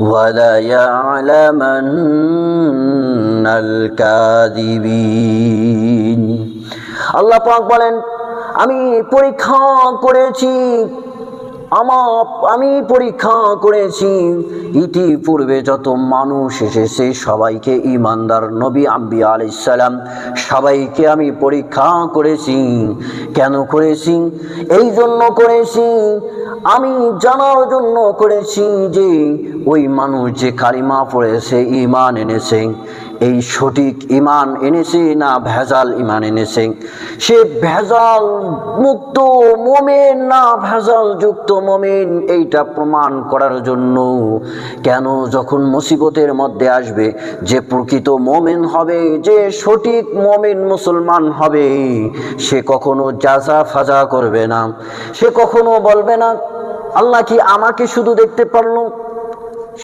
وَلَيَعْلَمَنَّ الْكَاذِبِينَ। আল্লাহ পাক বলেন, আমি পরীক্ষা করেছি, আমি পরীক্ষা করেছি ইতিপূর্বে যত মানুষ এসেছে সবাইকে, ঈমানদার নবী আম্বিয়া আলাইহিস সালাম সবাইকে আমি পরীক্ষা করেছি। কেন করেছি? এই জন্য করেছি, আমি জানার জন্য করেছি যে ওই মানুষ যে কালিমা পড়েছে, ঈমান এনেছে, এই সঠিক ঈমান এনেছে না ভেজাল ঈমান এনেছে, সে ভেজাল মুক্ত মুমিন না ভেজাল যুক্ত মুমিন, এইটা প্রমাণ করার জন্য। কেন? যখন মুসিবতের মধ্যে আসবে, যে প্রকৃত মুমিন হবে, যে সঠিক মুমিন মুসলমান হবে, সে কখনো জাজা ফাজা করবে না, সে কখনো বলবে না আল্লাহ কি আমাকে শুধু দেখতে পারলো,